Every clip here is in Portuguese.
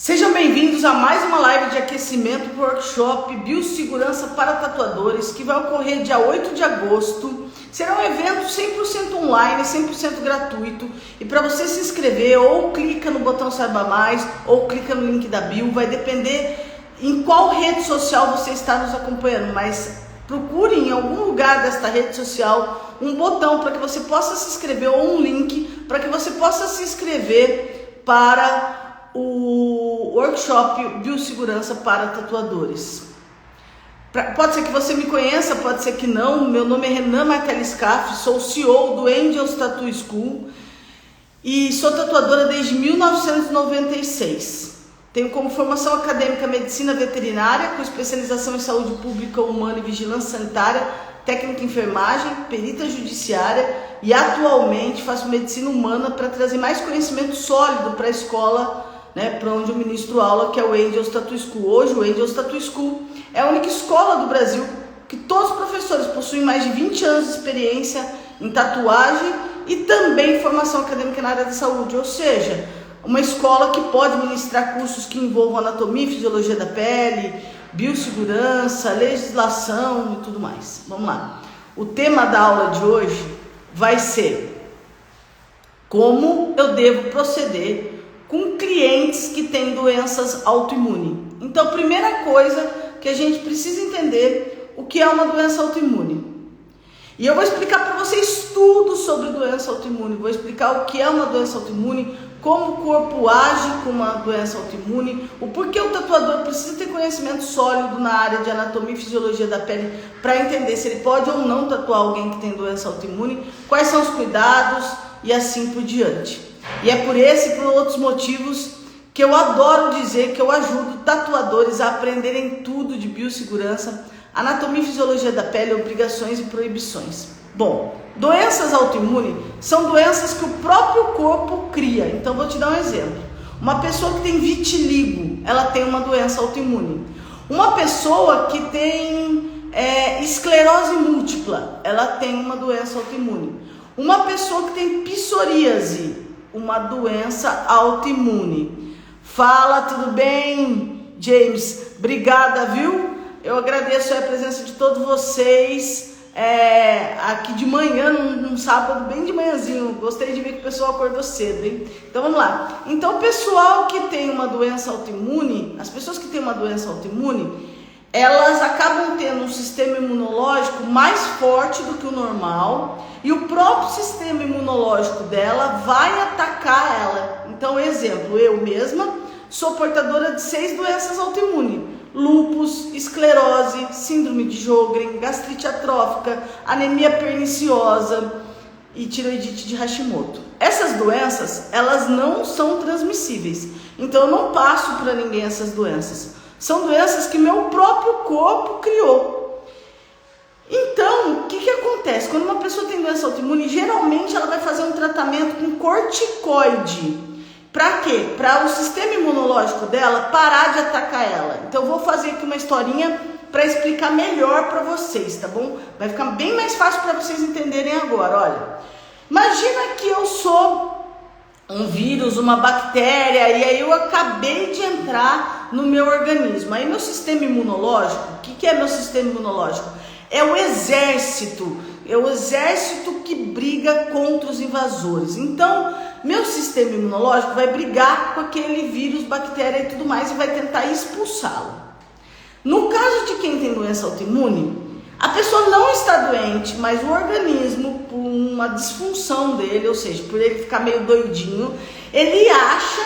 Sejam bem-vindos a mais uma live de aquecimento para o workshop Biossegurança para Tatuadores, que vai ocorrer dia 8 de agosto. Será um evento 100% online, 100% gratuito. E para você se inscrever, ou clica no botão Saiba Mais, ou clica no link da bio. Vai depender em qual rede social você está nos acompanhando, mas procure em algum lugar desta rede social um botão para que você possa se inscrever, ou um link para que você possa se inscrever para o workshop Biossegurança para Tatuadores. Pode ser que você me conheça, pode ser que não. Meu nome é Renan Martelli-Scaff, sou CEO do Angels Tattoo School e sou tatuadora desde 1996. Tenho como formação acadêmica medicina veterinária, com especialização em saúde pública, humana e vigilância sanitária, técnica em enfermagem, perita judiciária, e atualmente faço medicina humana para trazer mais conhecimento sólido para a escola, para onde eu ministro aula, que é o Angels Tattoo School. Hoje o Angels Tattoo School é a única escola do Brasil que todos os professores possuem mais de 20 anos de experiência em tatuagem e também formação acadêmica na área da saúde, ou seja, uma escola que pode ministrar cursos que envolvam anatomia e fisiologia da pele, biossegurança, legislação e tudo mais. Vamos lá. O tema da aula de hoje vai ser como eu devo proceder com clientes que têm doenças autoimunes. Então, primeira coisa que a gente precisa entender o que é uma doença autoimune. E eu vou explicar para vocês tudo sobre doença autoimune. Vou explicar o que é uma doença autoimune, como o corpo age com uma doença autoimune, o porquê o tatuador precisa ter conhecimento sólido na área de anatomia e fisiologia da pele para entender se ele pode ou não tatuar alguém que tem doença autoimune, quais são os cuidados e assim por diante. E é por esse e por outros motivos que eu adoro dizer que eu ajudo tatuadores a aprenderem tudo de biossegurança, anatomia e fisiologia da pele, obrigações e proibições. Bom, doenças autoimunes são doenças que o próprio corpo cria. Então vou te dar um exemplo. Uma pessoa que tem vitiligo, ela tem uma doença autoimune. Uma pessoa que tem esclerose múltipla, ela tem uma doença autoimune. Uma pessoa que tem psoríase, uma doença autoimune. Fala, tudo bem, James? Obrigada, viu? Eu agradeço a presença de todos vocês aqui de manhã, num sábado, bem de manhãzinho. Gostei de ver que o pessoal acordou cedo, hein? Então vamos lá. Então, o pessoal que tem uma doença autoimune, as pessoas que têm uma doença autoimune, elas acabam tendo um sistema imunológico mais forte do que o normal, e o próprio sistema imunológico dela vai atacar ela. Então, exemplo, eu mesma sou portadora de 6 doenças autoimunes: lúpus, esclerose, síndrome de Sjögren, gastrite atrófica, anemia perniciosa e tireoidite de Hashimoto. Essas doenças, elas não são transmissíveis, então eu não passo para ninguém essas doenças. São doenças que meu próprio corpo criou. Então, o que acontece? Quando uma pessoa tem doença autoimune, geralmente ela vai fazer um tratamento com corticoide. Para quê? Para o sistema imunológico dela parar de atacar ela. Então, eu vou fazer aqui uma historinha para explicar melhor para vocês, tá bom? Vai ficar bem mais fácil para vocês entenderem agora. Olha, imagina que eu sou um vírus, uma bactéria, e aí eu acabei de entrar no meu organismo. Aí meu sistema imunológico, o que é meu sistema imunológico? É o exército que briga contra os invasores. Então, meu sistema imunológico vai brigar com aquele vírus, bactéria e tudo mais e vai tentar expulsá-lo. No caso de quem tem doença autoimune, a pessoa não está doente, mas o organismo, por uma disfunção dele, ou seja, por ele ficar meio doidinho, ele acha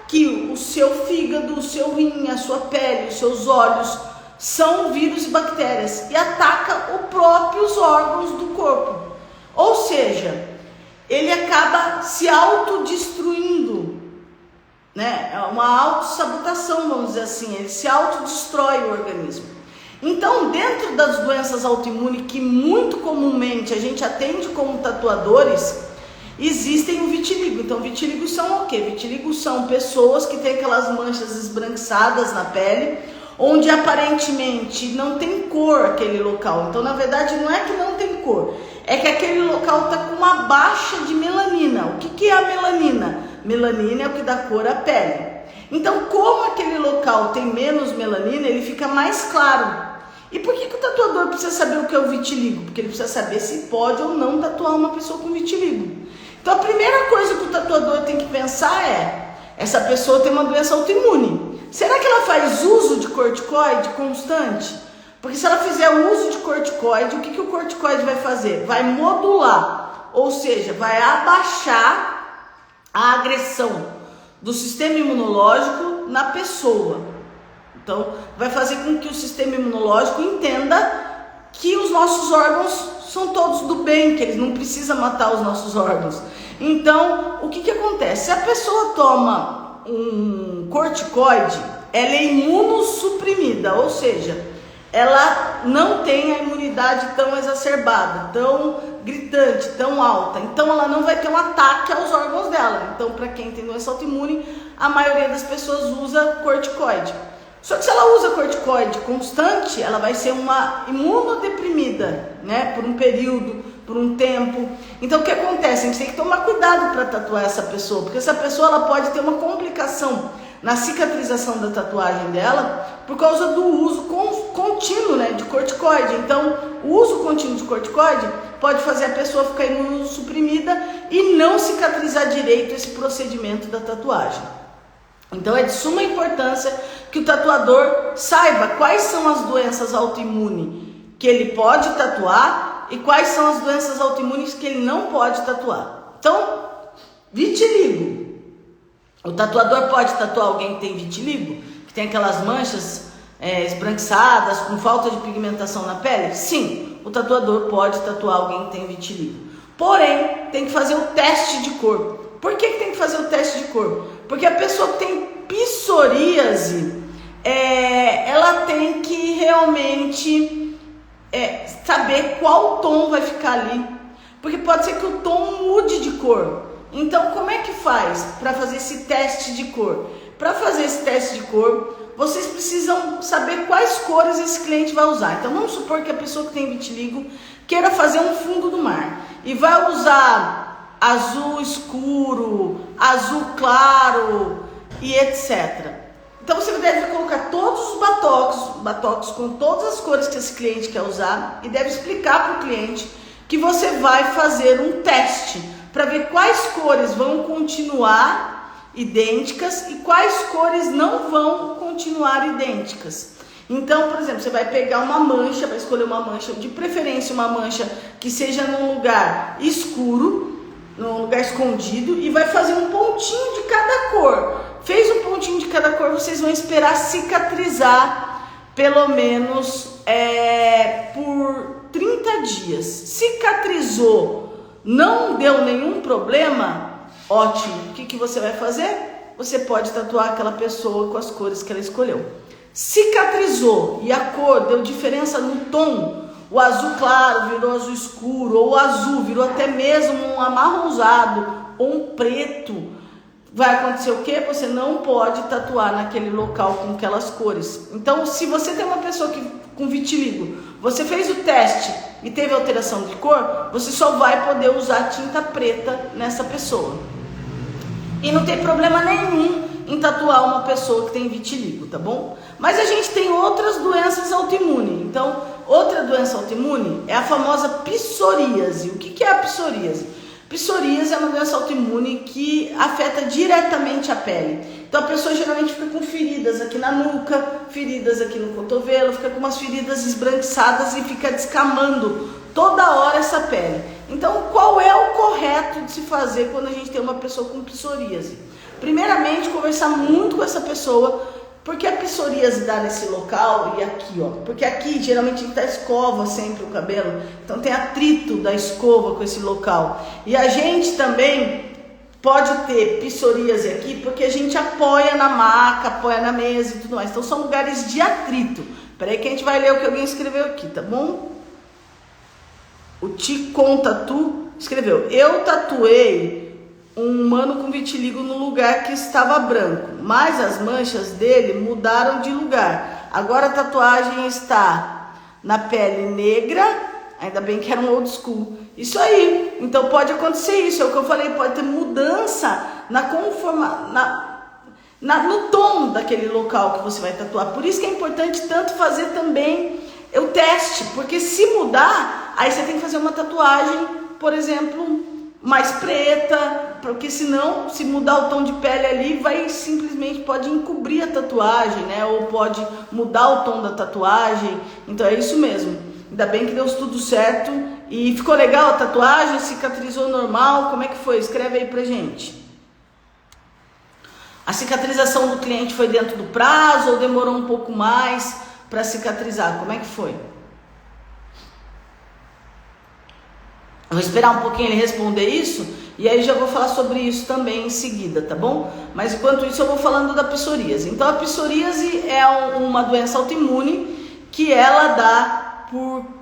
que o seu fígado, o seu rim, a sua pele, os seus olhos são vírus e bactérias e ataca os próprios órgãos do corpo. Ou seja, ele acaba se autodestruindo, É uma autossabotação, vamos dizer assim, ele se autodestrói o organismo. Então, dentro das doenças autoimunes que muito comumente a gente atende como tatuadores, existem o vitiligo. Então, vitiligo são o quê? Vitiligo são pessoas que têm aquelas manchas esbranquiçadas na pele, onde aparentemente não tem cor aquele local. Então, na verdade, não é que não tem cor, é que aquele local está com uma baixa de melanina. O que é a melanina? Melanina é o que dá cor à pele. Então, como aquele local tem menos melanina, ele fica mais claro. E por que o tatuador precisa saber o que é o vitiligo? Porque ele precisa saber se pode ou não tatuar uma pessoa com vitiligo. Então, a primeira coisa que o tatuador tem que pensar é: essa pessoa tem uma doença autoimune. Será que ela faz uso de corticoide constante? Porque se ela fizer o uso de corticoide, o que o corticoide vai fazer? Vai modular, ou seja, vai abaixar a agressão do sistema imunológico na pessoa. Então, vai fazer com que o sistema imunológico entenda que os nossos órgãos são todos do bem, que eles não precisam matar os nossos órgãos. Então, o que acontece? Se a pessoa toma um corticoide, ela é imunossuprimida, ou seja, ela não tem a imunidade tão exacerbada, tão gritante, tão alta. Então, ela não vai ter um ataque aos órgãos dela. Então, para quem tem doença autoimune, a maioria das pessoas usa corticoide. Só que se ela usa corticoide constante, ela vai ser uma imunodeprimida, né? Por um período, por um tempo. Então, o que acontece? A gente tem que tomar cuidado para tatuar essa pessoa, porque essa pessoa ela pode ter uma complicação na cicatrização da tatuagem dela por causa do uso contínuo, né, de corticoide. Então, o uso contínuo de corticoide pode fazer a pessoa ficar imunossuprimida e não cicatrizar direito esse procedimento da tatuagem. Então, é de suma importância que o tatuador saiba quais são as doenças autoimunes que ele pode tatuar e quais são as doenças autoimunes que ele não pode tatuar. Então, vitiligo. O tatuador pode tatuar alguém que tem vitiligo, que tem aquelas manchas esbranquiçadas, com falta de pigmentação na pele? Sim, o tatuador pode tatuar alguém que tem vitiligo. Porém, tem que fazer o teste de cor. Por que tem que fazer o teste de cor? Porque a pessoa que tem psoríase, ela tem que realmente saber qual tom vai ficar ali. Porque pode ser que o tom mude de cor. Então, como é que faz para fazer esse teste de cor? Para fazer esse teste de cor, vocês precisam saber quais cores esse cliente vai usar. Então, vamos supor que a pessoa que tem vitiligo queira fazer um fundo do mar e vai usar azul escuro, azul claro e etc. Então, você deve colocar todos os batoques com todas as cores que esse cliente quer usar e deve explicar para o cliente que você vai fazer um teste para ver quais cores vão continuar idênticas e quais cores não vão continuar idênticas. Então, por exemplo, você vai pegar uma mancha, vai escolher uma mancha, de preferência uma mancha que seja num lugar escuro, num lugar escondido, e vai fazer um pontinho de cada cor. Fez um pontinho de cada cor, vocês vão esperar cicatrizar pelo menos por 30 dias. Cicatrizou, não deu nenhum problema, ótimo. O que você vai fazer? Você pode tatuar aquela pessoa com as cores que ela escolheu. Cicatrizou e a cor deu diferença no tom, o azul claro virou azul escuro, ou o azul virou até mesmo um amarronzado ou um preto, vai acontecer o quê? Você não pode tatuar naquele local com aquelas cores. Então, se você tem uma pessoa com vitiligo, você fez o teste e teve alteração de cor, você só vai poder usar tinta preta nessa pessoa. E não tem problema nenhum em tatuar uma pessoa que tem vitiligo, tá bom? Mas a gente tem outras doenças autoimunes. Então, outra doença autoimune é a famosa psoríase. O que é a psoríase? Psoríase é uma doença autoimune que afeta diretamente a pele. Então a pessoa geralmente fica com feridas aqui na nuca, feridas aqui no cotovelo, fica com umas feridas esbranquiçadas e fica descamando toda hora essa pele. Então, qual é o correto de se fazer quando a gente tem uma pessoa com psoríase? Primeiramente, conversar muito com essa pessoa, porque a psoríase dá nesse local e aqui, ó. Porque aqui, geralmente, a gente escova sempre o cabelo, então tem atrito da escova com esse local. E a gente também pode ter psoríase aqui, porque a gente apoia na maca, apoia na mesa e tudo mais. Então, são lugares de atrito. Peraí que a gente vai ler o que alguém escreveu aqui, tá bom? O Ticon Tatu escreveu: eu tatuei um mano com vitiligo no lugar que estava branco, mas as manchas dele mudaram de lugar. Agora a tatuagem está na pele negra, ainda bem que era um old school. Isso aí, então pode acontecer isso, é o que eu falei, pode ter mudança no tom daquele local que você vai tatuar. Por isso que é importante tanto fazer também o teste, porque se mudar, aí você tem que fazer uma tatuagem, por exemplo, mais preta, porque senão, se mudar o tom de pele ali, vai simplesmente, pode encobrir a tatuagem, né? Ou pode mudar o tom da tatuagem. Então é isso mesmo. Ainda bem que deu tudo certo. E ficou legal a tatuagem? Cicatrizou normal? Como é que foi? Escreve aí pra gente. A cicatrização do cliente foi dentro do prazo ou demorou um pouco mais para cicatrizar? Como é que foi? Eu vou esperar um pouquinho ele responder isso e aí já vou falar sobre isso também em seguida, tá bom? Mas enquanto isso eu vou falando da psoríase. Então a psoríase é uma doença autoimune que ela dá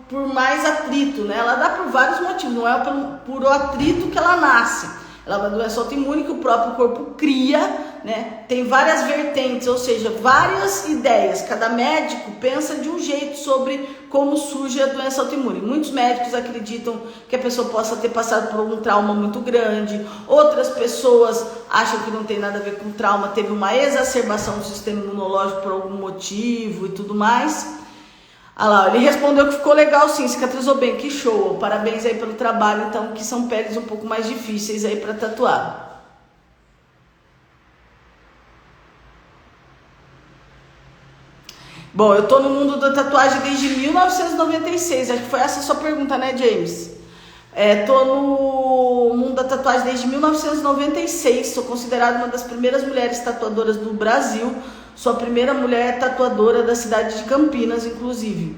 por mais atrito, né? Ela dá por vários motivos, não é por o atrito que ela nasce. Ela é uma doença autoimune que o próprio corpo cria, né? Tem várias vertentes, ou seja, várias ideias. Cada médico pensa de um jeito sobre como surge a doença autoimune. Muitos médicos acreditam que a pessoa possa ter passado por um trauma muito grande. Outras pessoas acham que não tem nada a ver com trauma, teve uma exacerbação do sistema imunológico por algum motivo e tudo mais. Ah lá, ele respondeu que ficou legal sim, cicatrizou bem, que show, parabéns aí pelo trabalho, então, que são peles um pouco mais difíceis aí para tatuar. Bom, eu tô no mundo da tatuagem desde 1996, acho que foi essa a sua pergunta, né, James? Tô no mundo da tatuagem desde 1996, sou considerada uma das primeiras mulheres tatuadoras do Brasil. Sou a primeira mulher tatuadora da cidade de Campinas, inclusive.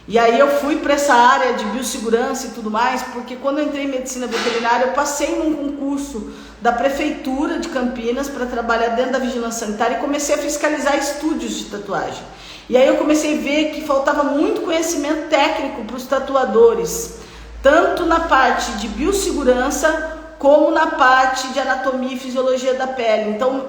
E aí eu fui para essa área de biossegurança e tudo mais, porque quando eu entrei em medicina veterinária, eu passei num concurso da prefeitura de Campinas para trabalhar dentro da vigilância sanitária e comecei a fiscalizar estúdios de tatuagem. E aí eu comecei a ver que faltava muito conhecimento técnico para os tatuadores, tanto na parte de biossegurança como na parte de anatomia e fisiologia da pele. Então,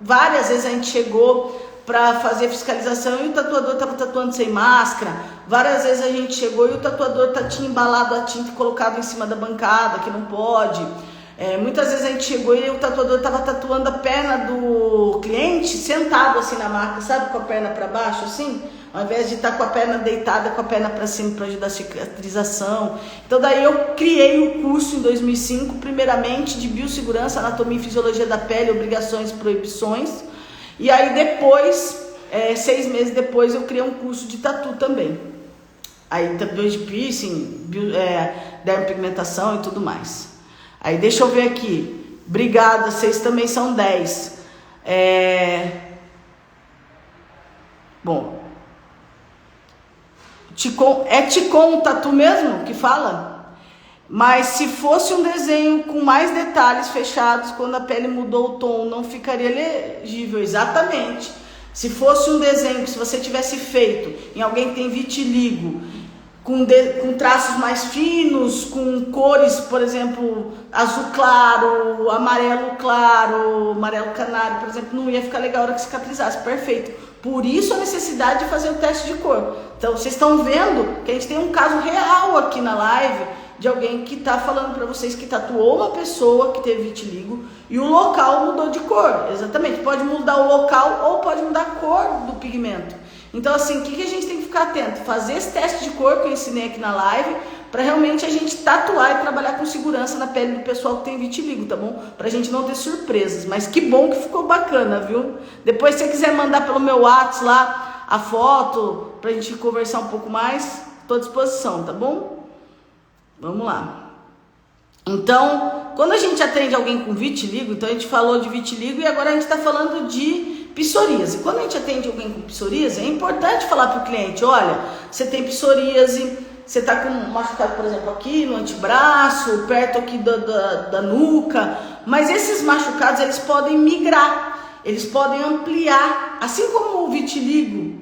várias vezes a gente chegou para fazer fiscalização e o tatuador estava tatuando sem máscara. Várias vezes a gente chegou e o tatuador tinha embalado a tinta e colocado em cima da bancada, que não pode. Muitas vezes a gente chegou e o tatuador estava tatuando a perna do cliente sentado assim na maca, sabe, com a perna para baixo assim, ao invés de estar com a perna deitada, com a perna para cima para ajudar a cicatrização. Então daí eu criei o curso em 2005, primeiramente de biossegurança, anatomia e fisiologia da pele, obrigações e proibições. E aí depois, 6 meses depois, eu criei um curso de tatu também. Aí também de piercing, dermopigmentação e tudo mais. Aí deixa eu ver aqui. Obrigada, vocês também são 10. Bom. É Ticon tatu mesmo que fala? Mas se fosse um desenho com mais detalhes fechados, quando a pele mudou o tom, não ficaria legível. Exatamente. Se fosse um desenho que se você tivesse feito em alguém que tem vitiligo, com traços mais finos, com cores, por exemplo, azul claro, amarelo canário, por exemplo, não ia ficar legal a hora que cicatrizasse. Perfeito. Por isso a necessidade de fazer o teste de cor. Então vocês estão vendo que a gente tem um caso real aqui na live de alguém que está falando para vocês que tatuou uma pessoa que teve vitiligo e o local mudou de cor. Exatamente, pode mudar o local ou pode mudar a cor do pigmento. Então assim, o que a gente tem que ficar atento? Fazer esse teste de cor que eu ensinei aqui na live para realmente a gente tatuar e trabalhar com segurança na pele do pessoal que tem vitiligo, tá bom? Pra gente não ter surpresas, mas que bom que ficou bacana, viu? Depois se você quiser mandar pelo meu WhatsApp lá a foto pra gente conversar um pouco mais, tô à disposição, tá bom? Vamos lá. Então, quando a gente atende alguém com vitiligo, então a gente falou de vitiligo e agora a gente está falando de psoríase. Quando a gente atende alguém com psoríase, é importante falar para o cliente, olha, você tem psoríase, você está com um machucado, por exemplo, aqui no antebraço, perto aqui da nuca, mas esses machucados, eles podem migrar, eles podem ampliar, assim como o vitiligo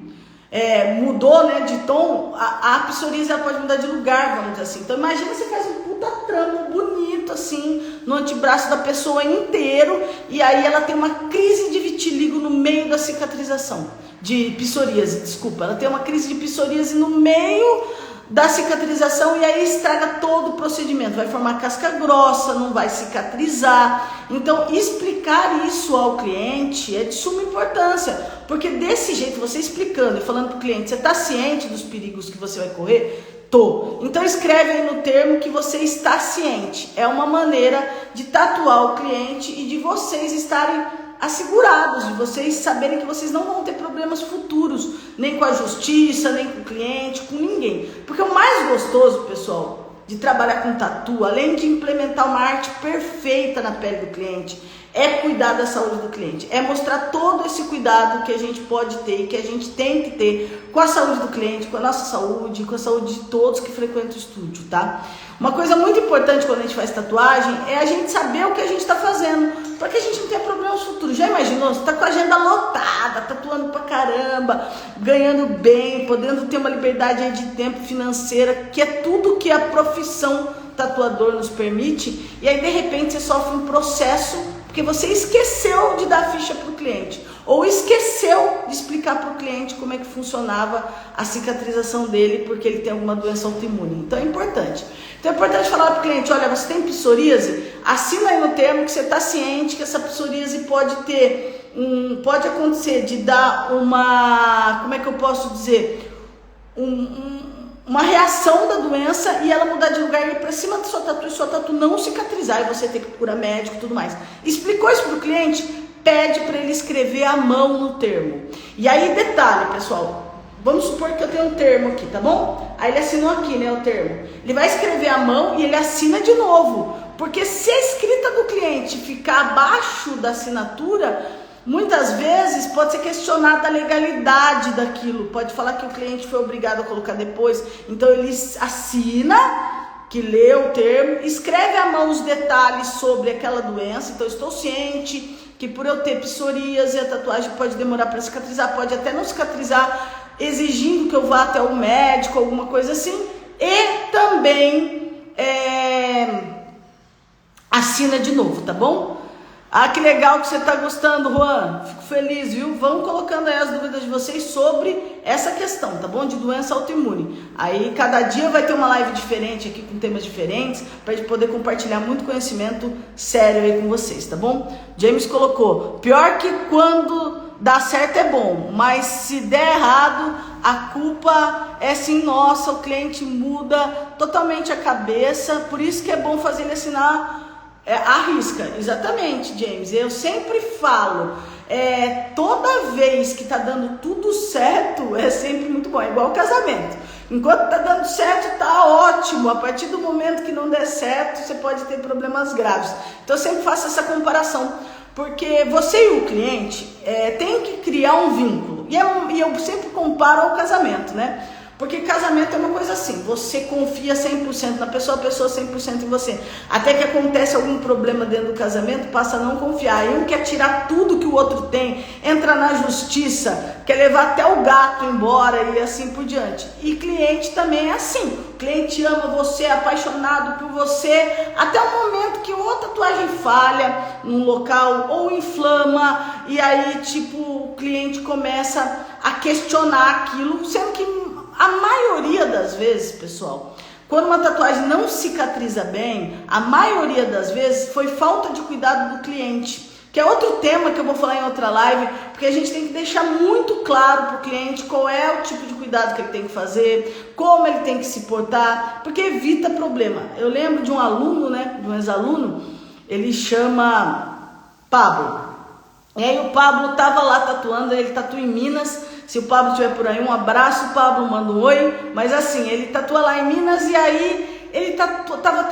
mudou, né, de tom, a psoríase ela pode mudar de lugar, vamos dizer assim. Então imagina você faz um puta trampo bonito assim no antebraço da pessoa inteiro e aí ela tem uma crise de vitiligo no meio da cicatrização, de psoríase, desculpa, ela tem uma crise de psoríase no meio da cicatrização e aí estraga todo o procedimento, vai formar casca grossa, não vai cicatrizar. Então explicar isso ao cliente é de suma importância, porque desse jeito, você explicando e falando para o cliente, você está ciente dos perigos que você vai correr? Tô. Então escreve aí no termo que você está ciente. É uma maneira de tatuar o cliente e de vocês estarem assegurados, de vocês saberem que vocês não vão ter problemas futuros, nem com a justiça, nem com o cliente, com ninguém. Porque o mais gostoso, pessoal, de trabalhar com tatu, além de implementar uma arte perfeita na pele do cliente, é cuidar da saúde do cliente, é mostrar todo esse cuidado que a gente pode ter e que a gente tem que ter com a saúde do cliente, com a nossa saúde, com a saúde de todos que frequentam o estúdio, tá? Uma coisa muito importante quando a gente faz tatuagem é a gente saber o que a gente está fazendo, para que a gente não tenha problemas futuros. Já imaginou? Você está com a agenda lotada, tatuando pra caramba, ganhando bem, podendo ter uma liberdade aí de tempo financeira, que é tudo que a profissão tatuador nos permite, e aí de repente você sofre um processo porque você esqueceu de dar ficha para o cliente, ou esqueceu de explicar para o cliente como é que funcionava a cicatrização dele, porque ele tem alguma doença autoimune. Então é importante. Então é importante falar para o cliente, olha, você tem psoríase? Assina aí no termo que você está ciente que essa psoríase pode ter, pode acontecer de dar uma, como é que eu posso dizer, uma reação da doença e ela mudar de lugar e ir para cima da sua tatu e sua tatu não cicatrizar e você ter que procurar médico e tudo mais. Explicou isso para o cliente? Pede para ele escrever à mão no termo. E aí, detalhe, pessoal, vamos supor que eu tenho um termo aqui, tá bom? Aí ele assinou aqui, né, o termo. Ele vai escrever à mão e ele assina de novo, porque se a escrita do cliente ficar abaixo da assinatura, muitas vezes pode ser questionada a legalidade daquilo, pode falar que o cliente foi obrigado a colocar depois, então ele assina, que lê o termo, escreve à mão os detalhes sobre aquela doença, então estou ciente que por eu ter psoríase, a tatuagem pode demorar para cicatrizar, pode até não cicatrizar, exigindo que eu vá até o médico, alguma coisa assim, e também assina de novo, tá bom? Ah, que legal que você está gostando, Juan. Fico feliz, viu? Vão colocando aí as dúvidas de vocês sobre essa questão, tá bom? De doença autoimune. Aí cada dia vai ter uma live diferente aqui com temas diferentes para a gente poder compartilhar muito conhecimento sério aí com vocês, tá bom? James colocou, pior que quando dá certo é bom, mas se der errado, a culpa é sim nossa, o cliente muda totalmente a cabeça, por isso que é bom fazer ele assinar à risca. Exatamente, James. Eu sempre falo, toda vez que tá dando tudo certo, é sempre muito bom. É igual o casamento. Enquanto tá dando certo, tá ótimo. A partir do momento que não der certo, você pode ter problemas graves. Então eu sempre faço essa comparação, porque você e o cliente tem que criar um vínculo. E eu sempre comparo ao casamento, né? Porque casamento é uma coisa assim, você confia 100% na pessoa, a pessoa 100% em você. Até que acontece algum problema dentro do casamento, passa a não confiar. E um quer tirar tudo que o outro tem, entra na justiça, quer levar até o gato embora e assim por diante. E cliente também é assim. O cliente ama você, é apaixonado por você, até o momento que ou a tatuagem falha num local ou inflama, e aí tipo o cliente começa a questionar aquilo, sendo que a maioria das vezes, pessoal, quando uma tatuagem não cicatriza bem, a maioria das vezes foi falta de cuidado do cliente, que é outro tema que eu vou falar em outra live, porque a gente tem que deixar muito claro para o cliente qual é o tipo de cuidado que ele tem que fazer, como ele tem que se portar, porque evita problema. Eu lembro de um aluno, né, de um ex-aluno, ele chama Pablo, e aí o Pablo estava lá tatuando, ele tatua em Minas. Se o Pablo estiver por aí, um abraço, Pablo, manda um oi. Mas assim, ele tatua lá em Minas e aí ele tava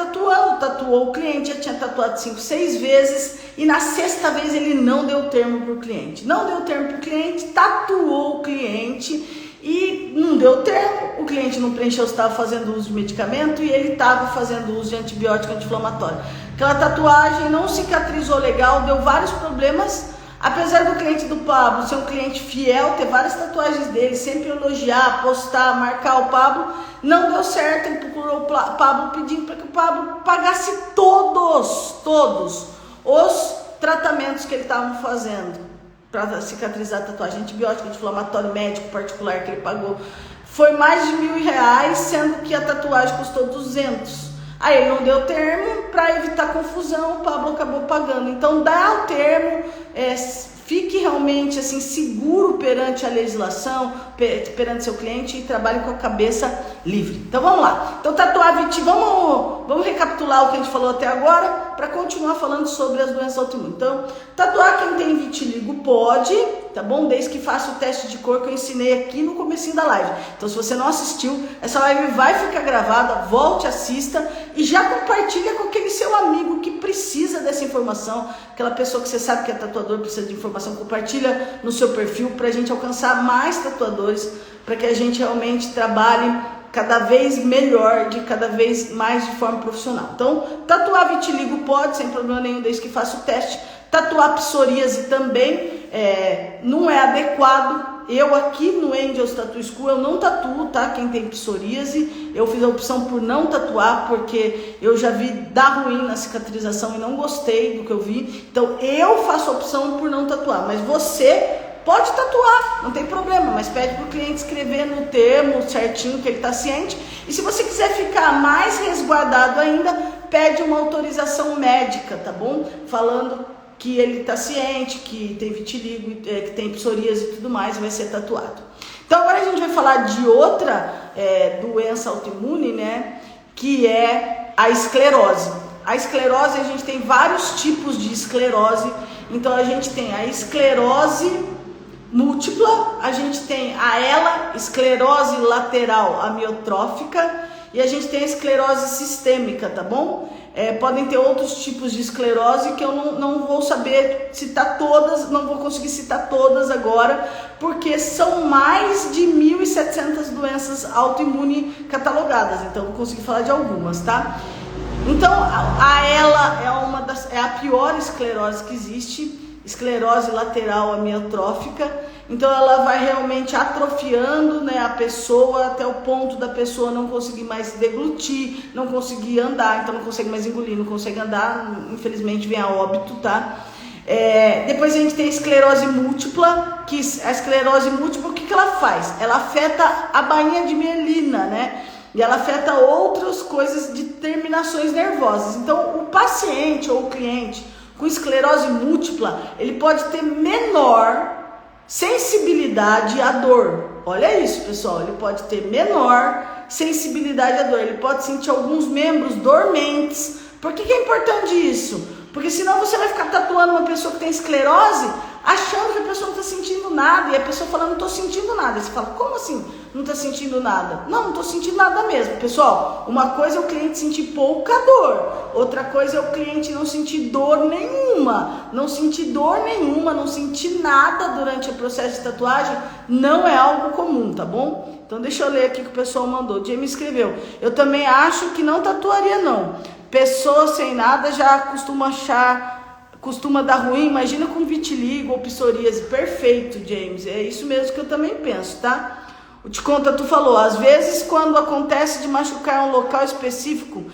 tatuou o cliente, já tinha tatuado 5, 6 vezes e na 6ª vez ele não deu termo para o cliente. Não deu termo para o cliente, tatuou o cliente e não deu termo. O cliente não preencheu se estava fazendo uso de medicamento e ele estava fazendo uso de antibiótico anti-inflamatório. Aquela tatuagem não cicatrizou legal, deu vários problemas. Apesar do cliente do Pablo ser um cliente fiel, ter várias tatuagens dele, sempre elogiar, postar, marcar o Pablo, não deu certo. Ele procurou o Pablo pedindo para que o Pablo pagasse todos os tratamentos que ele estava fazendo para cicatrizar a tatuagem, antibiótico, anti-inflamatório, médico particular que ele pagou. foi mais de R$1.000, sendo que a tatuagem custou 200. Aí ele não deu termo, para evitar confusão, o Pablo acabou pagando. Então dá o termo, fique realmente assim seguro perante a legislação, perante seu cliente, e trabalhe com a cabeça livre. Então vamos lá. Então tatuar vitiligo, vamos recapitular o que a gente falou até agora, para continuar falando sobre as doenças autoimunes. Então, tatuar quem tem vitiligo pode, tá bom? Desde que faça o teste de cor que eu ensinei aqui no comecinho da live. Então, se você não assistiu, essa live vai ficar gravada, volte, assista e já compartilha com aquele seu amigo que precisa dessa informação, aquela pessoa que você sabe que é tatuador, precisa de informação, compartilha no seu perfil para a gente alcançar mais tatuadores, para que a gente realmente trabalhe cada vez melhor, cada vez mais de forma profissional. Então, tatuar vitiligo pode, sem problema nenhum, desde que faça o teste. Tatuar psoríase também não é adequado. Eu aqui no Angels Tattoo School, eu não tatuo, tá? Quem tem psoríase, eu fiz a opção por não tatuar, porque eu já vi dar ruim na cicatrização e não gostei do que eu vi. Então, eu faço a opção por não tatuar, mas você pode tatuar, não tem problema, mas pede para o cliente escrever no termo certinho que ele está ciente. E se você quiser ficar mais resguardado ainda, pede uma autorização médica, tá bom? Falando que ele está ciente, que tem vitiligo, que tem psoríase e tudo mais, vai ser tatuado. Então agora a gente vai falar de outra doença autoimune, né? Que é a esclerose. A esclerose, a gente tem vários tipos de esclerose. Então a gente tem a esclerose múltipla, a gente tem a esclerose lateral amiotrófica e a gente tem a esclerose sistêmica, tá bom? Podem ter outros tipos de esclerose que eu não vou saber citar todas, não vou conseguir citar todas agora, porque são mais de 1.700 doenças autoimunes catalogadas, então eu vou conseguir falar de algumas, tá? Então, é a pior esclerose que existe, esclerose lateral amiotrófica. Então ela vai realmente atrofiando, né, a pessoa até o ponto da pessoa não conseguir mais deglutir, não conseguir andar, então não consegue mais engolir, não consegue andar, infelizmente vem a óbito, tá? Depois a gente tem a esclerose múltipla, que a esclerose múltipla, o que ela faz? Ela afeta a bainha de mielina, né? E ela afeta outras coisas de terminações nervosas. Então o paciente ou o cliente com esclerose múltipla, ele pode ter menor sensibilidade à dor. Olha isso, pessoal, ele pode ter menor sensibilidade à dor, ele pode sentir alguns membros dormentes. Por que é importante isso? Porque senão você vai ficar tatuando uma pessoa que tem esclerose, achando que a pessoa não está sentindo nada, e a pessoa fala, não estou sentindo nada. E você fala, como assim não está sentindo nada? Não estou sentindo nada mesmo. Pessoal, uma coisa é o cliente sentir pouca dor, outra coisa é o cliente não sentir dor nenhuma. Não sentir dor nenhuma, não sentir nada durante o processo de tatuagem, não é algo comum, tá bom? Então deixa eu ler aqui o que o pessoal mandou. O Jamie escreveu, eu também acho que não tatuaria não. Pessoa sem nada já costuma dar ruim, imagina com vitiligo ou psoríase. Perfeito, James, é isso mesmo que eu também penso, tá? O Te Conta Tu falou, às vezes quando acontece de machucar um local específico,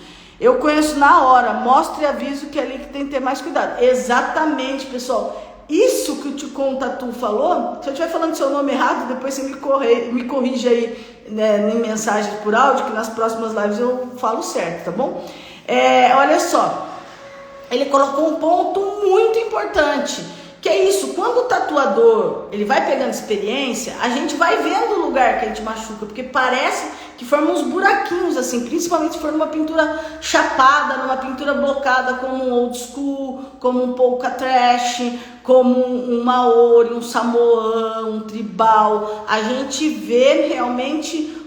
eu conheço na hora, mostro e aviso que é ali que tem que ter mais cuidado. Exatamente, pessoal, isso que o Te Conta Tu falou, se eu estiver falando seu nome errado, depois você me corrige aí, né, em mensagens por áudio, que nas próximas lives eu falo certo, tá bom? Olha só, ele colocou um ponto muito importante, que é isso, quando o tatuador ele vai pegando experiência, a gente vai vendo o lugar que a gente machuca, porque parece que forma uns buraquinhos assim, principalmente se for numa pintura chapada, numa pintura blocada, como um old school, como um polka trash, como um maori, um samoan, um tribal. A gente vê realmente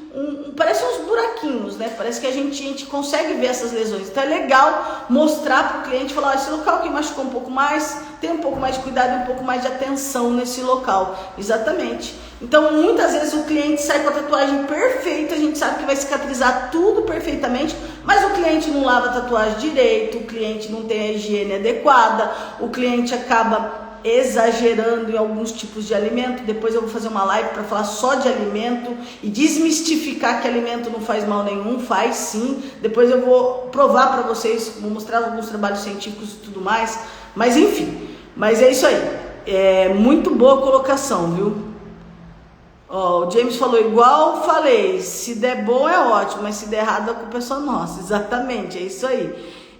parece uns buraquinhos, né? Parece que a gente consegue ver essas lesões. Então é legal mostrar para o cliente, falar, esse local que machucou um pouco mais, tem um pouco mais de cuidado e um pouco mais de atenção nesse local. Exatamente. Então muitas vezes o cliente sai com a tatuagem perfeita, a gente sabe que vai cicatrizar tudo perfeitamente, mas o cliente não lava a tatuagem direito, o cliente não tem a higiene adequada, o cliente acaba exagerando em alguns tipos de alimento. Depois eu vou fazer uma live para falar só de alimento e desmistificar que alimento não faz mal nenhum, faz sim. Depois eu vou provar para vocês, vou mostrar alguns trabalhos científicos e tudo mais, mas enfim, mas é isso aí, é muito boa colocação, viu? Ó, o James falou, igual falei, se der bom é ótimo, mas se der errado a culpa é só nossa. Exatamente, é isso aí.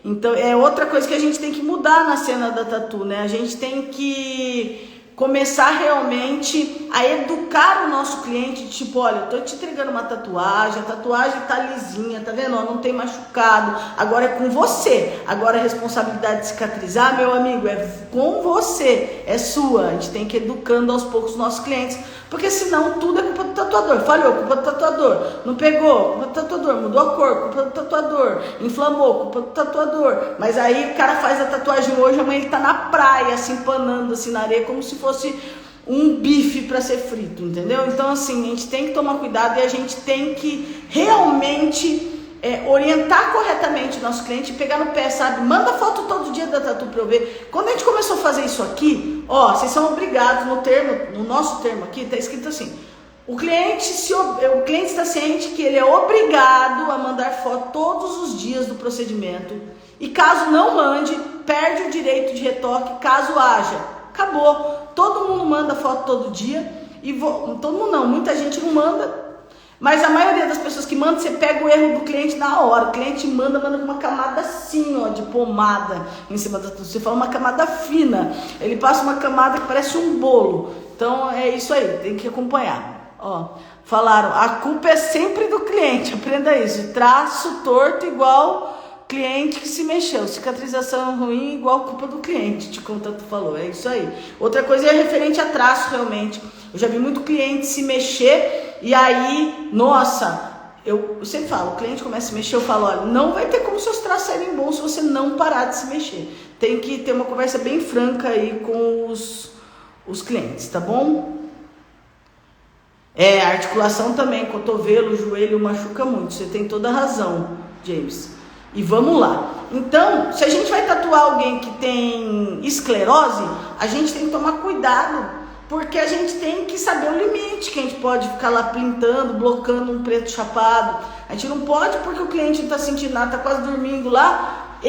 Então, é outra coisa que a gente tem que mudar na cena da tatu, né? A gente tem que começar realmente a educar o nosso cliente, tipo, olha, eu tô te entregando uma tatuagem, a tatuagem tá lisinha, tá vendo? Ó, não tem machucado, agora é com você. Agora a responsabilidade de cicatrizar, meu amigo, é com você, é sua. A gente tem que ir educando aos poucos os nossos clientes, porque senão tudo é culpa do tatuador. Falhou, culpa do tatuador. Não pegou, culpa do tatuador. Mudou a cor, culpa do tatuador. Inflamou, culpa do tatuador. Mas aí o cara faz a tatuagem hoje, amanhã ele tá na praia, se empanando assim na areia, como se fosse um bife para ser frito, entendeu? Então assim, a gente tem que tomar cuidado e a gente tem que realmente orientar corretamente o nosso cliente e pegar no pé, sabe? Manda foto todo dia da tatu para eu ver. Quando a gente começou a fazer isso aqui, ó, vocês são obrigados no nosso termo aqui, tá escrito assim: o cliente está ciente que ele é obrigado a mandar foto todos os dias do procedimento e caso não mande, perde o direito de retoque caso haja. Acabou. Todo mundo manda foto todo dia e todo mundo não, muita gente não manda. Mas a maioria das pessoas que mandam, você pega o erro do cliente na hora. O cliente manda com uma camada assim, ó, de pomada em cima da tatu. Você fala uma camada fina. Ele passa uma camada que parece um bolo. Então é isso aí, tem que acompanhar. Ó, falaram, a culpa é sempre do cliente. Aprenda isso. Traço torto igual cliente que se mexeu. Cicatrização ruim igual culpa do cliente, de como tu falou. É isso aí. Outra coisa é referente a traço, realmente. Eu já vi muito cliente se mexer e aí, nossa, eu sempre falo, o cliente começa a se mexer, eu falo, olha, não vai ter como seus traços serem bons se você não parar de se mexer. Tem que ter uma conversa bem franca aí com os clientes, tá bom? A articulação também, cotovelo, joelho machuca muito, você tem toda a razão, James. E vamos lá. Então, se a gente vai tatuar alguém que tem esclerose, a gente tem que tomar cuidado, porque a gente tem que saber o limite que a gente pode ficar lá pintando, blocando um preto chapado. A gente não pode, porque o cliente não está sentindo nada, está quase dormindo lá,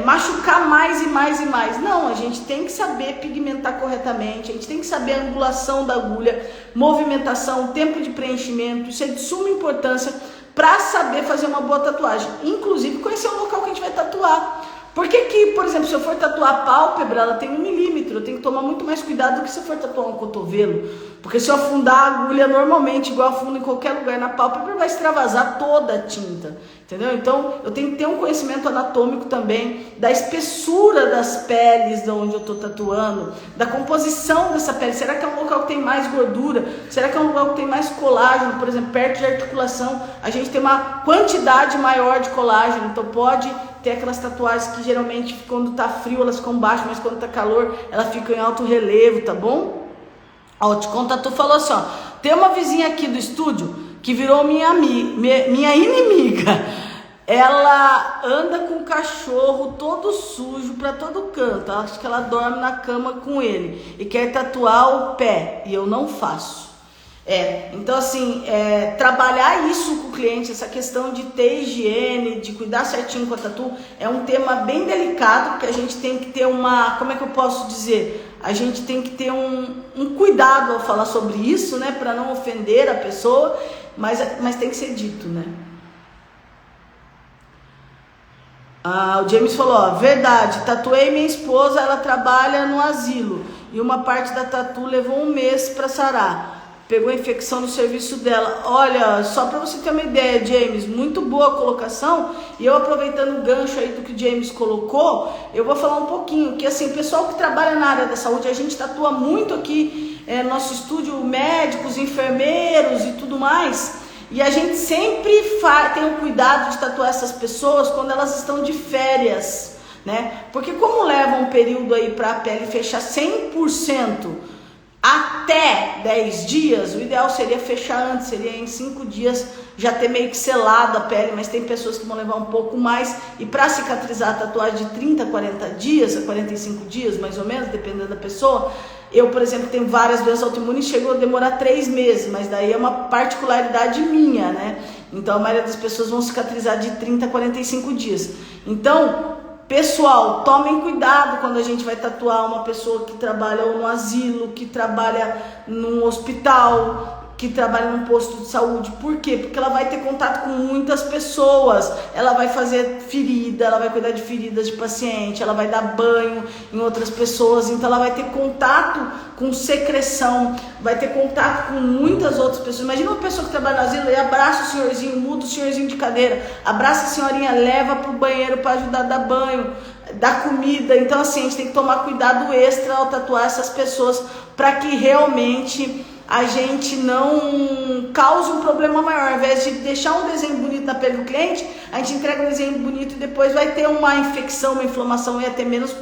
machucar mais e mais e mais. Não, a gente tem que saber pigmentar corretamente, a gente tem que saber a angulação da agulha, movimentação, tempo de preenchimento. Isso é de suma importância para saber fazer uma boa tatuagem. Inclusive conhecer o local que a gente vai tatuar. Por que, por exemplo, se eu for tatuar a pálpebra, ela tem 1 milímetro, eu tenho que tomar muito mais cuidado do que se eu for tatuar um cotovelo. Porque se eu afundar a agulha normalmente, igual afundo em qualquer lugar na pálpebra, vai extravasar toda a tinta, entendeu? Então, eu tenho que ter um conhecimento anatômico também, da espessura das peles de onde eu estou tatuando, da composição dessa pele. Será que é um local que tem mais gordura? Será que é um local que tem mais colágeno? Por exemplo, perto de articulação, a gente tem uma quantidade maior de colágeno, então pode ter aquelas tatuagens que geralmente quando tá frio elas ficam baixas, mas quando tá calor elas ficam em alto relevo, tá bom? Ó, te conta, tu falou assim, ó, tem uma vizinha aqui do estúdio que virou minha inimiga. Ela anda com o cachorro todo sujo para todo canto. Acho que ela dorme na cama com ele e quer tatuar o pé e eu não faço. Então assim, trabalhar isso com o cliente, essa questão de ter higiene, de cuidar certinho com a tatu, é um tema bem delicado, porque a gente tem que ter como é que eu posso dizer? A gente tem que ter um cuidado ao falar sobre isso, né, para não ofender a pessoa, mas tem que ser dito, né? O James falou, ó, verdade, tatuei minha esposa, ela trabalha no asilo, e uma parte da tatu levou 1 mês para sarar. Pegou infecção no serviço dela. Olha, só para você ter uma ideia, James, muito boa a colocação. E eu aproveitando o gancho aí do que o James colocou, eu vou falar um pouquinho, que assim, o pessoal que trabalha na área da saúde, a gente tatua muito aqui no nosso estúdio, médicos, enfermeiros e tudo mais. E a gente sempre tem o cuidado de tatuar essas pessoas quando elas estão de férias, né? Porque como leva um período aí para a pele fechar 100%, até 10 dias, o ideal seria fechar antes, seria em 5 dias já ter meio que selado a pele, mas tem pessoas que vão levar um pouco mais, e para cicatrizar a tatuagem de 30 a 40 dias, a 45 dias mais ou menos, dependendo da pessoa. Eu, por exemplo, tenho várias doenças autoimunes, chegou a demorar 3 meses, mas daí é uma particularidade minha, né? Então a maioria das pessoas vão cicatrizar de 30 a 45 dias. Então, pessoal, tomem cuidado quando a gente vai tatuar uma pessoa que trabalha ou no asilo, que trabalha num hospital, que trabalha num posto de saúde. Por quê? Porque ela vai ter contato com muitas pessoas, ela vai fazer ferida, ela vai cuidar de feridas de paciente, ela vai dar banho em outras pessoas, então ela vai ter contato com secreção, vai ter contato com muitas outras pessoas. Imagina uma pessoa que trabalha no asilo e abraça o senhorzinho, muda o senhorzinho de cadeira, abraça a senhorinha, leva pro banheiro para ajudar a dar banho, dar comida. Então assim, a gente tem que tomar cuidado extra ao tatuar essas pessoas para que realmente a gente não cause um problema maior. Ao invés de deixar um desenho bonito na pele do cliente, a gente entrega um desenho bonito e depois vai ter uma infecção, uma inflamação e até menos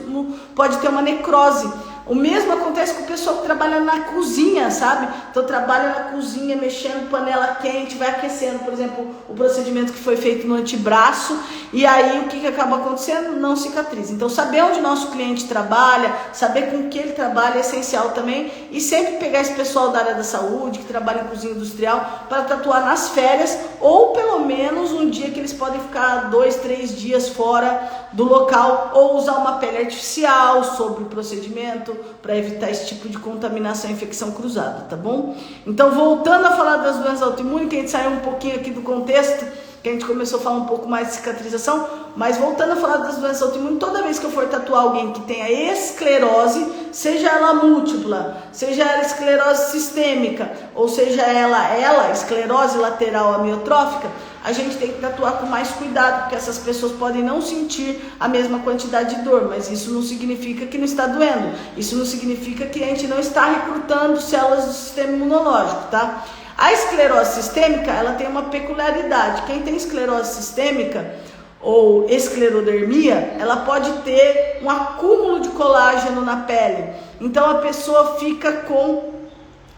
pode ter uma necrose. O mesmo acontece com o pessoal que trabalha na cozinha, sabe? Então trabalha na cozinha, mexendo panela quente, vai aquecendo, por exemplo, o procedimento que foi feito no antebraço, e aí o que acaba acontecendo? Não cicatriza. Então saber onde o nosso cliente trabalha, saber com que ele trabalha é essencial também, e sempre pegar esse pessoal da área da saúde, que trabalha em cozinha industrial, para tatuar nas férias, ou pelo menos um dia que eles podem ficar 2, 3 dias fora do local, ou usar uma pele artificial sobre o procedimento, para evitar esse tipo de contaminação e infecção cruzada, tá bom? Então, voltando a falar das doenças autoimunes, que a gente saiu um pouquinho aqui do contexto, que a gente começou a falar um pouco mais de cicatrização, mas voltando a falar das doenças autoimunes, toda vez que eu for tatuar alguém que tenha esclerose, seja ela múltipla, seja ela esclerose sistêmica, ou seja ela esclerose lateral amiotrófica, a gente tem que tatuar com mais cuidado, porque essas pessoas podem não sentir a mesma quantidade de dor, mas isso não significa que não está doendo, isso não significa que a gente não está recrutando células do sistema imunológico, tá? A esclerose sistêmica, ela tem uma peculiaridade. Quem tem esclerose sistêmica ou esclerodermia, ela pode ter um acúmulo de colágeno na pele. Então a pessoa fica com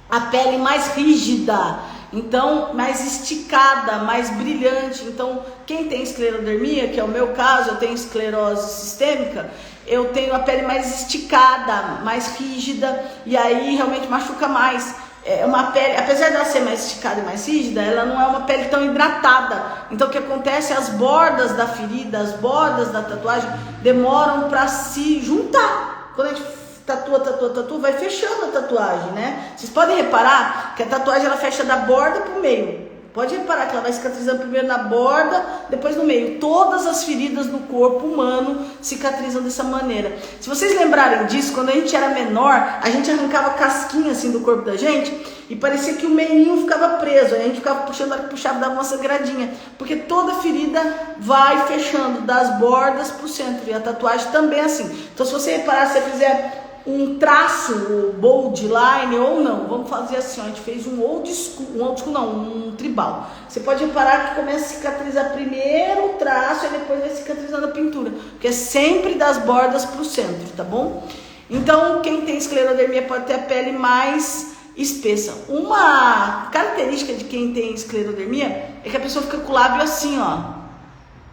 a pele mais rígida, então mais esticada, mais brilhante. Então quem tem esclerodermia, que é o meu caso, eu tenho esclerose sistêmica, eu tenho a pele mais esticada, mais rígida, e aí realmente machuca mais. É uma pele, apesar dela ser mais esticada e mais rígida, ela não é uma pele tão hidratada. Então o que acontece? As bordas da ferida, as bordas da tatuagem demoram para se juntar. Quando a gente tatua, vai fechando a tatuagem, né? Vocês podem reparar que a tatuagem ela fecha da borda pro meio. Pode reparar que ela vai cicatrizando primeiro na borda, depois no meio. Todas as feridas do corpo humano cicatrizam dessa maneira. Se vocês lembrarem disso, quando a gente era menor, a gente arrancava casquinha assim do corpo da gente e parecia que o meinho ficava preso. Aí a gente ficava puxando, a hora que puxava dava uma sangradinha. Porque toda ferida vai fechando das bordas pro centro. E a tatuagem também é assim. Então se você reparar, se você fizer um traço, bold line ou não, vamos fazer assim, ó, a gente fez um old school não, um tribal. Você pode reparar que começa a cicatrizar primeiro o traço e depois vai cicatrizando a pintura, porque é sempre das bordas para o centro, tá bom? Então quem tem esclerodermia pode ter a pele mais espessa. Uma característica de quem tem esclerodermia é que a pessoa fica com o lábio assim, ó,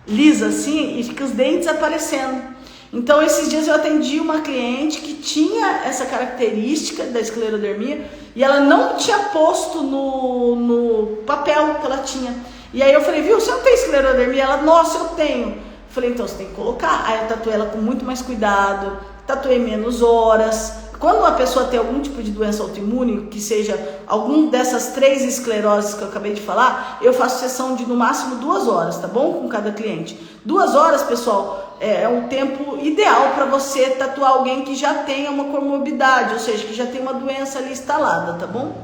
lisa assim, e fica os dentes aparecendo. Então, esses dias eu atendi uma cliente que tinha essa característica da esclerodermia e ela não tinha posto no papel que ela tinha. E aí eu falei, viu, você não tem esclerodermia? Ela, nossa, eu tenho. Eu falei, então você tem que colocar. Aí eu tatuei ela com muito mais cuidado, tatuei menos horas. Quando uma pessoa tem algum tipo de doença autoimune, que seja algum dessas 3 escleroses que eu acabei de falar, eu faço sessão de no máximo 2 horas, tá bom? Com cada cliente. 2 horas, pessoal, é um tempo ideal para você tatuar alguém que já tenha uma comorbidade, ou seja, que já tem uma doença ali instalada, tá bom?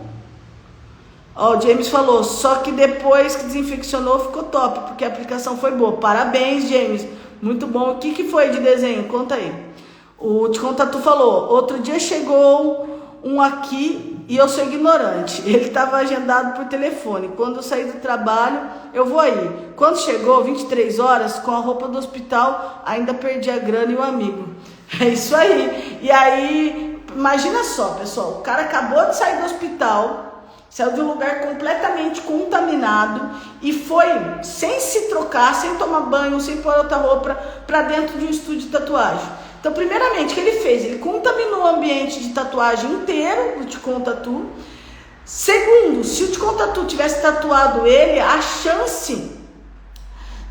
Ó, o James falou, só que depois que desinfeccionou ficou top, porque a aplicação foi boa. Parabéns, James, muito bom. O que foi de desenho? Conta aí. O Tatu falou, outro dia chegou um aqui e eu sou ignorante. Ele estava agendado por telefone. Quando eu saí do trabalho, eu vou aí. Quando chegou, 23 horas, com a roupa do hospital, ainda perdi a grana e o amigo. É isso aí. E aí, imagina só, pessoal, o cara acabou de sair do hospital, saiu de um lugar completamente contaminado e foi, sem se trocar, sem tomar banho, sem pôr outra roupa, para dentro de um estúdio de tatuagem. Então, primeiramente, o que ele fez? Ele contaminou o ambiente de tatuagem inteiro do Ticon Tatu. Segundo, se o Ticon Tatu tivesse tatuado ele, a chance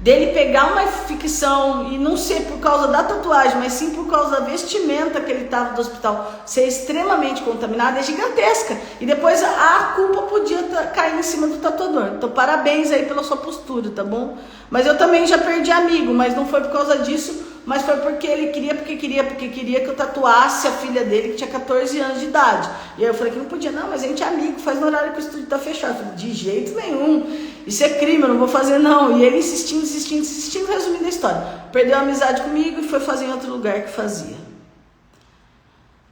dele pegar uma infecção e não ser por causa da tatuagem, mas sim por causa da vestimenta que ele estava do hospital, ser extremamente contaminada, é gigantesca. E depois a culpa podia cair em cima do tatuador. Então parabéns aí pela sua postura, tá bom? Mas eu também já perdi amigo, mas não foi por causa disso, mas foi porque ele queria que eu tatuasse a filha dele, que tinha 14 anos de idade. E aí eu falei que não podia, não, mas a gente é amigo, faz no horário que o estúdio tá fechado. Eu falei, de jeito nenhum, isso é crime, eu não vou fazer não. E ele insistindo, resumindo a história. Perdeu a amizade comigo e foi fazer em outro lugar que fazia.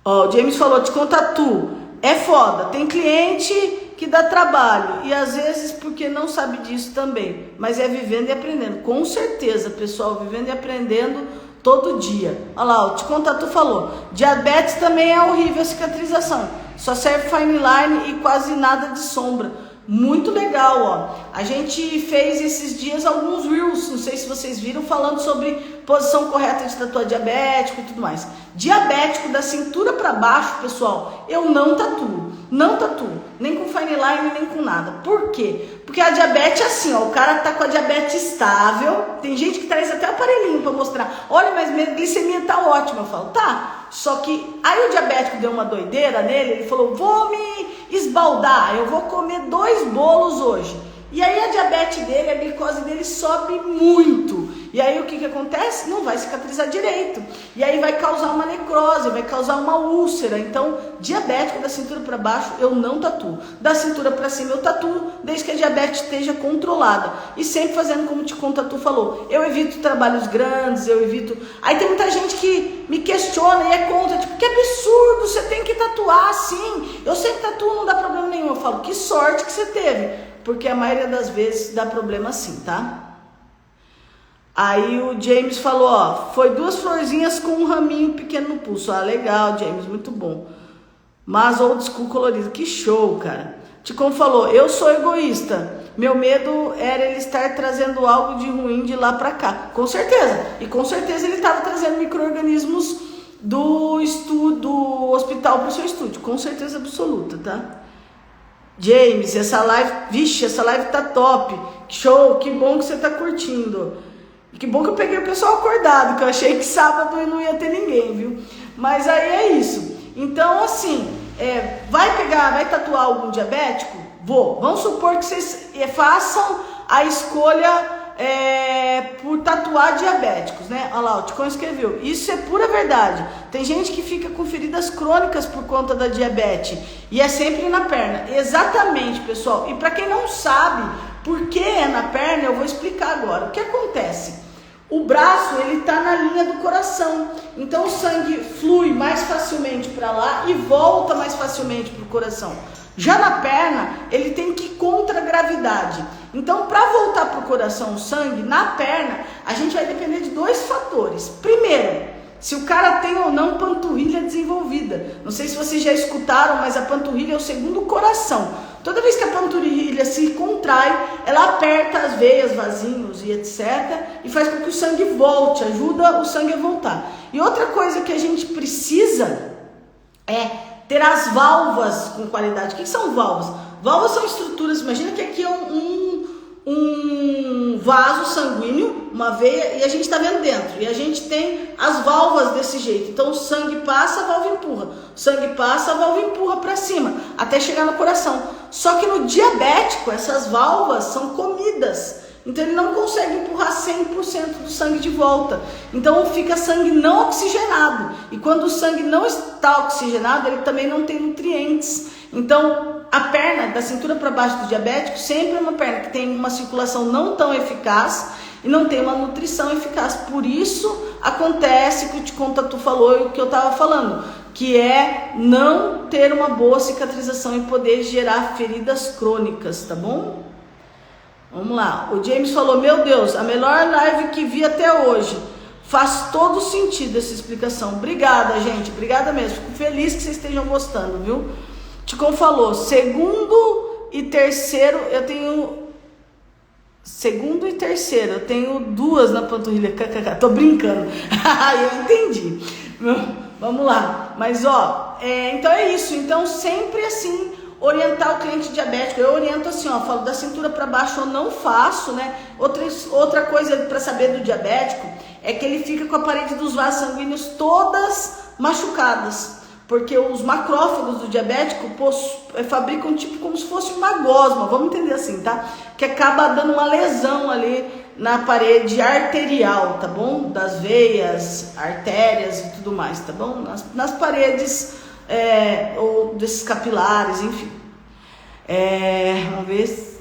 Ó, o James falou, te conta tu, é foda, tem cliente que dá trabalho, e às vezes porque não sabe disso também, mas é vivendo e aprendendo, com certeza, pessoal, vivendo e aprendendo todo dia. Olha lá, o Te Contatu falou, diabetes também é horrível a cicatrização, só serve fine line e quase nada de sombra. Muito legal, ó. A gente fez esses dias alguns reels, não sei se vocês viram, falando sobre posição correta de tatuar diabético e tudo mais. Diabético da cintura para baixo, pessoal, eu não tatuo. Não tatuo, nem com fine line, nem com nada. Por quê? Porque a diabetes é assim, ó, o cara tá com a diabetes estável, tem gente que traz até aparelhinho para mostrar. Olha, mas minha glicemia tá ótima. Eu falo, tá, só que aí o diabético deu uma doideira nele, ele falou, vou me esbaldar, eu vou comer 2 bolos hoje. E aí a diabetes dele, a glicose dele sobe muito. E aí o que acontece? Não vai cicatrizar direito. E aí vai causar uma necrose, vai causar uma úlcera. Então, diabético da cintura para baixo, eu não tatuo. Da cintura para cima eu tatuo, desde que a diabetes esteja controlada. E sempre fazendo como o Te Contatu falou. Eu evito trabalhos grandes, eu evito... Aí tem muita gente que me questiona e é contra. Tipo, que absurdo, você tem que tatuar assim. Eu sempre tatuo, não dá problema nenhum. Eu falo, que sorte que você teve. Porque a maioria das vezes dá problema sim, tá? Aí o James falou, ó, foi 2 florzinhas com um raminho pequeno no pulso. Ah, legal, James, muito bom. Mas old school colorido, que show, cara. Ticom falou, eu sou egoísta. Meu medo era ele estar trazendo algo de ruim de lá pra cá. Com certeza. E com certeza ele estava trazendo micro-organismos do hospital pro seu estúdio. Com certeza absoluta, tá? James, essa live, vixe, essa live tá top, show, que bom que você tá curtindo, que bom que eu peguei o pessoal acordado, que eu achei que sábado não ia ter ninguém, viu, mas aí é isso, então assim, vai tatuar algum diabético? Vamos supor que vocês façam a escolha por tatuar diabéticos, né? Olha lá, o Ticon escreveu, isso é pura verdade. Tem gente que fica com feridas crônicas por conta da diabetes e é sempre na perna. Exatamente, pessoal. E para quem não sabe por que é na perna, eu vou explicar agora. O que acontece? O braço, ele tá na linha do coração. Então o sangue flui mais facilmente para lá e volta mais facilmente para o coração. Já na perna, ele tem que ir contra a gravidade. Então, para voltar para o coração o sangue, na perna, a gente vai depender de 2 fatores. Primeiro, se o cara tem ou não panturrilha desenvolvida. Não sei se vocês já escutaram, mas a panturrilha é o segundo coração. Toda vez que a panturrilha se contrai, ela aperta as veias, vasinhos e etc. E faz com que o sangue volte, ajuda o sangue a voltar. E outra coisa que a gente precisa é ter as válvulas com qualidade. O que são válvulas? Válvulas são estruturas, imagina que aqui é um vaso sanguíneo, uma veia, e a gente está vendo dentro. E a gente tem as válvulas desse jeito. Então o sangue passa, a válvula empurra. O sangue passa, a válvula empurra para cima, até chegar no coração. Só que no diabético, essas válvulas são comidas. Então ele não consegue empurrar 100% do sangue de volta. Então fica sangue não oxigenado. E quando o sangue não está oxigenado, ele também não tem nutrientes. Então a perna da cintura para baixo do diabético sempre é uma perna que tem uma circulação não tão eficaz e não tem uma nutrição eficaz. Por isso acontece o que o Te Contatu falou e o que eu estava falando, que é não ter uma boa cicatrização e poder gerar feridas crônicas, tá bom? Vamos lá, o James falou, meu Deus, a melhor live que vi até hoje. Faz todo sentido essa explicação. Obrigada, gente, obrigada mesmo. Fico feliz que vocês estejam gostando, viu? Ticom falou, segundo e terceiro, eu tenho 2 na panturrilha. Tô brincando. Eu entendi. Vamos lá. Mas ó, então é isso. Então sempre assim, orientar o cliente diabético. Eu oriento assim, ó, falo da cintura para baixo eu não faço, né? Outra coisa para saber do diabético é que ele fica com a parede dos vasos sanguíneos todas machucadas, porque os macrófagos do diabético fabricam tipo como se fosse uma gosma, vamos entender assim, tá? Que acaba dando uma lesão ali na parede arterial, tá bom? Das veias, artérias e tudo mais, tá bom? Nas paredes ou desses capilares, enfim. Vamos ver.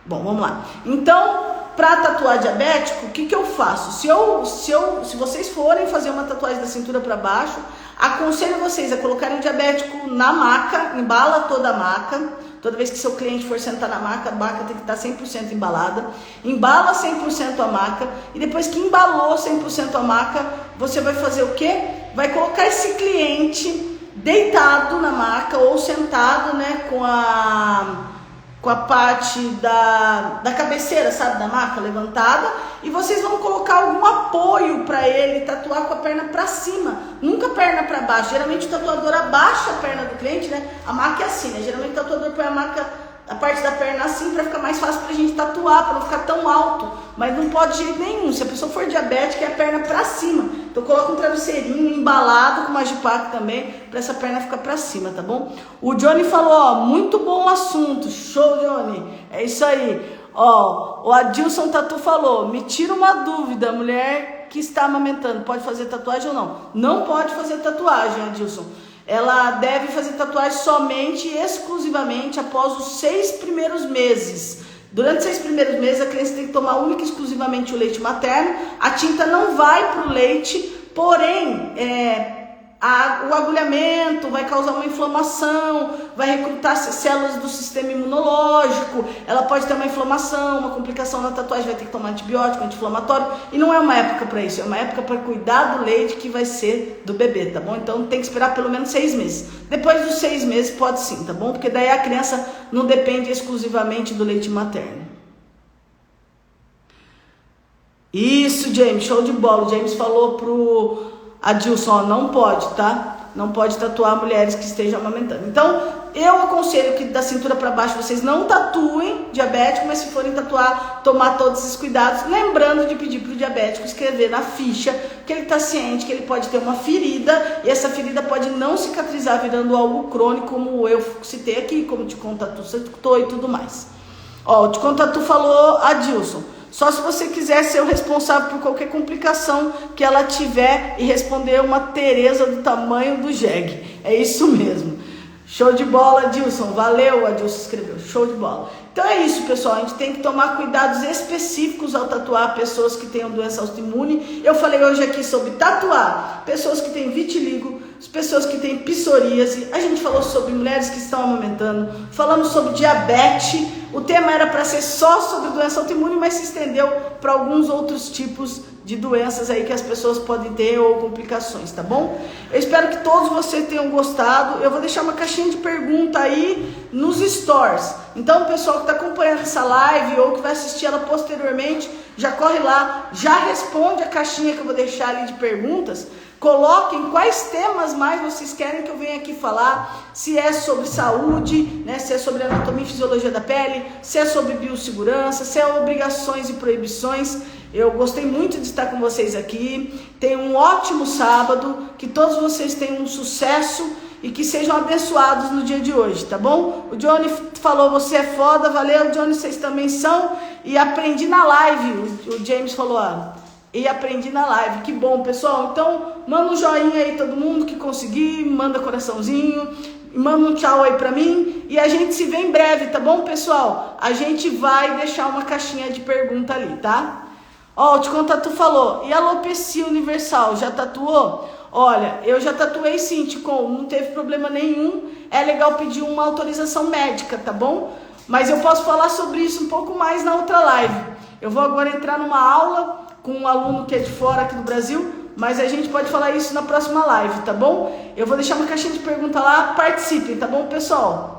Bom, vamos lá. Então, para tatuar diabético, o que eu faço? Se vocês forem fazer uma tatuagem da cintura para baixo, aconselho vocês a colocarem o diabético na maca, embala toda a maca. Toda vez que seu cliente for sentar na maca, a maca tem que estar 100% embalada. Embala 100% a maca. E depois que embalou 100% a maca, você vai fazer o quê? Vai colocar esse cliente deitado na maca ou sentado, né, com a parte da cabeceira, sabe, da maca levantada, e vocês vão colocar algum apoio para ele tatuar com a perna para cima, nunca a perna para baixo. Geralmente o tatuador abaixa a perna do cliente, né? A maca é assim, né? Geralmente o tatuador põe a parte da perna assim para ficar mais fácil pra gente tatuar, para não ficar tão alto, mas não pode de jeito nenhum. Se a pessoa for diabética, é a perna para cima. Então coloca um travesseirinho embalado com Magipac também, para essa perna ficar para cima, tá bom? O Johnny falou, ó, muito bom assunto, show, Johnny, é isso aí. Ó, o Adilson Tatu falou, me tira uma dúvida, mulher que está amamentando, pode fazer tatuagem ou não? Não pode fazer tatuagem, Adilson. Ela deve fazer tatuagem somente e exclusivamente após os 6 primeiros meses. Durante os 6 primeiros meses, a criança tem que tomar única e exclusivamente o leite materno. A tinta não vai para o leite, porém, o agulhamento vai causar uma inflamação, vai recrutar células do sistema imunológico, ela pode ter uma inflamação, uma complicação na tatuagem, vai ter que tomar antibiótico, anti-inflamatório, e não é uma época para isso, é uma época para cuidar do leite que vai ser do bebê, tá bom? Então tem que esperar pelo menos 6 meses. Depois dos 6 meses pode sim, tá bom? Porque daí a criança não depende exclusivamente do leite materno. Isso, James, show de bola. O James falou pro Adilson, não pode, tá? Não pode tatuar mulheres que estejam amamentando. Então, eu aconselho que da cintura para baixo vocês não tatuem diabético, mas se forem tatuar, tomar todos esses cuidados, lembrando de pedir pro diabético escrever na ficha que ele tá ciente que ele pode ter uma ferida, e essa ferida pode não cicatrizar virando algo crônico, como eu citei aqui, como o Ticon Tatu citou e tudo mais. Ó, o Ticon Tatu falou, Adilson, só se você quiser ser o responsável por qualquer complicação que ela tiver e responder uma Tereza do tamanho do jegue. É isso mesmo. Show de bola, Adilson. Valeu, Adilson escreveu. Show de bola. Então é isso, pessoal. A gente tem que tomar cuidados específicos ao tatuar pessoas que tenham doença autoimune. Eu falei hoje aqui sobre tatuar pessoas que têm vitiligo, pessoas que têm psoríase. A gente falou sobre mulheres que estão amamentando. Falamos sobre diabetes. O tema era para ser só sobre doença autoimune, mas se estendeu para alguns outros tipos de doenças aí que as pessoas podem ter ou complicações, tá bom? Eu espero que todos vocês tenham gostado. Eu vou deixar uma caixinha de pergunta aí nos stories. Então, o pessoal que está acompanhando essa live ou que vai assistir ela posteriormente, já corre lá, já responde a caixinha que eu vou deixar ali de perguntas. Coloquem quais temas mais vocês querem que eu venha aqui falar, se é sobre saúde, né, se é sobre anatomia e fisiologia da pele, se é sobre biossegurança, se é obrigações e proibições. Eu gostei muito de estar com vocês aqui. Tenham um ótimo sábado, que todos vocês tenham um sucesso e que sejam abençoados no dia de hoje, tá bom? O Johnny falou, você é foda, valeu, Johnny, vocês também são. E aprendi na live, o James falou, e aprendi na live, que bom, pessoal. Então, manda um joinha aí todo mundo que conseguir, manda coraçãozinho, manda um tchau aí pra mim, e a gente se vê em breve, tá bom, pessoal? A gente vai deixar uma caixinha de pergunta ali, tá? Ó, o Ticon Tatu falou, e alopecia universal, já tatuou? Olha, eu já tatuei sim, Ticon, não teve problema nenhum. É legal pedir uma autorização médica, tá bom? Mas eu posso falar sobre isso um pouco mais na outra live. Eu vou agora entrar numa aula com um aluno que é de fora aqui do Brasil, mas a gente pode falar isso na próxima live, tá bom? Eu vou deixar uma caixinha de pergunta lá, participem, tá bom, pessoal?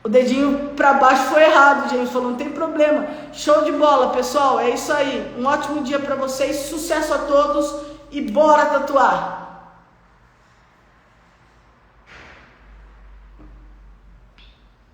O dedinho para baixo foi errado, gente, falou, não tem problema. Show de bola, pessoal, é isso aí. Um ótimo dia para vocês, sucesso a todos e bora tatuar!